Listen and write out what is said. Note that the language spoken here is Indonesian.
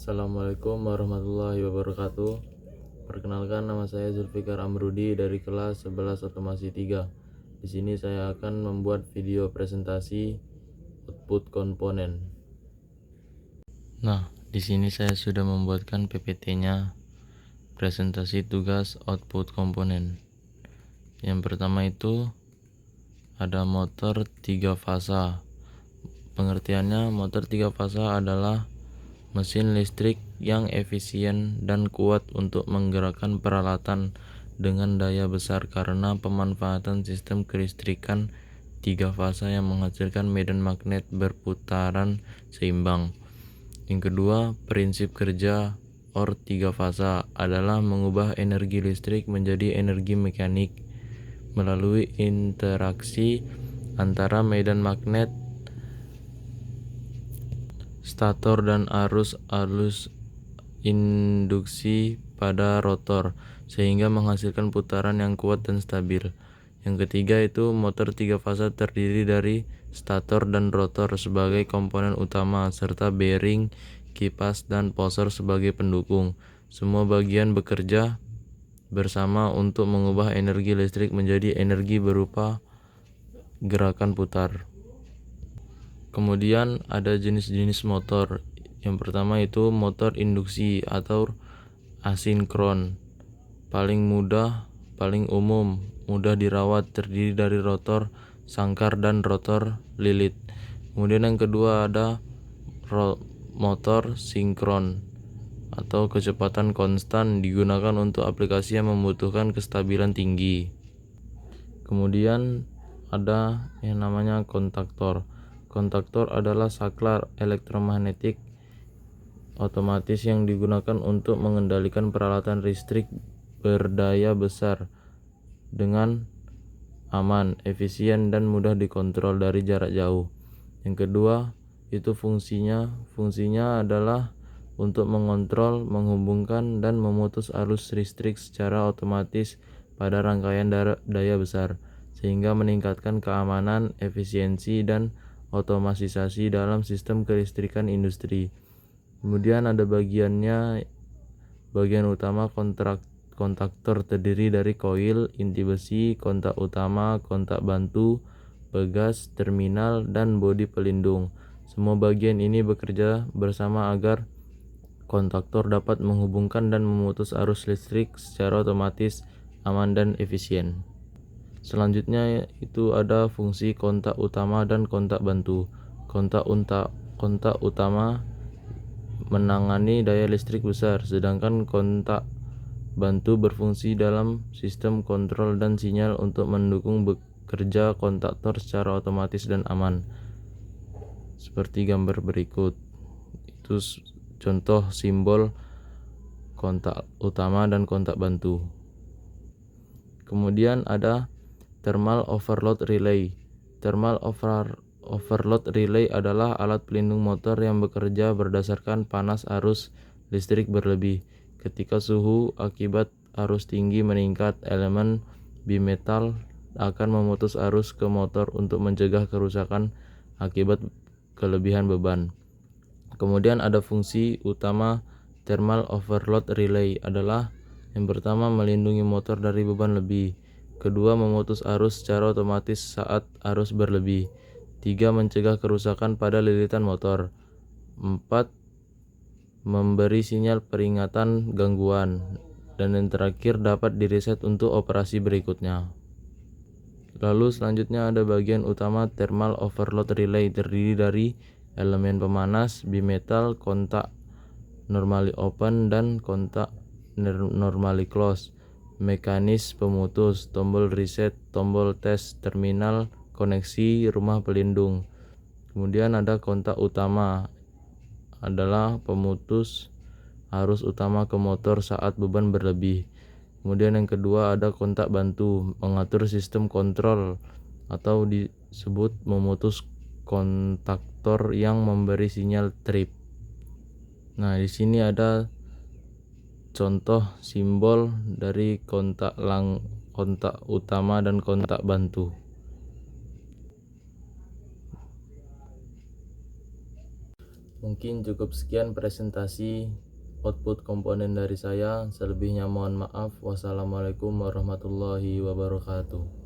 Assalamualaikum warahmatullahi wabarakatuh. Perkenalkan, nama saya Zulfikar Amrudi dari kelas 11 Otomasi 3. Di sini saya akan membuat video presentasi output komponen. Nah, di sini saya sudah membuatkan PPT-nya, presentasi tugas output komponen. Yang pertama itu ada motor 3 fasa. Pengertiannya, motor 3 fasa adalah mesin listrik yang efisien dan kuat untuk menggerakkan peralatan dengan daya besar karena pemanfaatan sistem kelistrikan 3 fasa yang menghasilkan medan magnet berputaran seimbang. Yang kedua, prinsip kerja OR 3 fasa adalah mengubah energi listrik menjadi energi mekanik melalui interaksi antara medan magnet stator dan arus induksi pada rotor sehingga menghasilkan putaran yang kuat dan stabil. Yang ketiga itu motor 3 fasa terdiri dari stator dan rotor sebagai komponen utama serta bearing, kipas, dan poser sebagai pendukung. Semua bagian bekerja bersama untuk mengubah energi listrik menjadi energi berupa gerakan putar. Kemudian ada jenis-jenis motor. Yang pertama itu motor induksi atau asinkron. Paling umum, mudah dirawat, terdiri dari rotor sangkar dan rotor lilit. Kemudian yang kedua ada motor sinkron atau kecepatan konstan, digunakan untuk aplikasi yang membutuhkan kestabilan tinggi. Kemudian ada yang namanya kontaktor. Kontaktor adalah saklar elektromagnetik otomatis yang digunakan untuk mengendalikan peralatan listrik berdaya besar dengan aman, efisien, dan mudah dikontrol dari jarak jauh. Yang kedua, itu fungsinya adalah untuk mengontrol, menghubungkan, dan memutus arus listrik secara otomatis pada rangkaian daya besar, sehingga meningkatkan keamanan, efisiensi, dan otomatisasi dalam sistem kelistrikan industri. Kemudian ada bagian utama kontaktor terdiri dari koil, inti besi, kontak utama, kontak bantu, pegas, terminal, dan bodi pelindung. Semua bagian ini bekerja bersama agar kontaktor dapat menghubungkan dan memutus arus listrik secara otomatis, aman, dan efisien. Selanjutnya itu ada fungsi kontak utama dan kontak bantu. Kontak utama menangani daya listrik besar, sedangkan kontak bantu berfungsi dalam sistem kontrol dan sinyal untuk mendukung bekerja kontaktor secara otomatis dan aman. Seperti gambar berikut. Itu contoh simbol kontak utama dan kontak bantu. Kemudian ada thermal overload relay. Thermal overload relay adalah alat pelindung motor yang bekerja berdasarkan panas arus listrik berlebih. Ketika suhu akibat arus tinggi meningkat, elemen bimetal akan memutus arus ke motor untuk mencegah kerusakan akibat kelebihan beban. Kemudian ada fungsi utama thermal overload relay adalah yang pertama, melindungi motor dari beban lebih. Kedua, memutus arus secara otomatis saat arus berlebih. 3, mencegah kerusakan pada lilitan motor. 4, memberi sinyal peringatan gangguan. Dan yang terakhir, dapat direset untuk operasi berikutnya. Lalu selanjutnya ada bagian utama thermal overload relay, terdiri dari elemen pemanas, bimetal, kontak normally open, dan kontak normally close, mekanis pemutus, tombol reset, tombol tes, terminal, koneksi, rumah pelindung. Kemudian ada kontak utama, adalah pemutus arus utama ke motor saat beban berlebih. Kemudian yang kedua ada kontak bantu, mengatur sistem kontrol atau disebut memutus kontaktor yang memberi sinyal trip. Nah, di sini ada contoh simbol dari kontak utama dan kontak bantu. Mungkin cukup sekian presentasi output komponen dari saya. Selebihnya mohon maaf. Wassalamualaikum warahmatullahi wabarakatuh.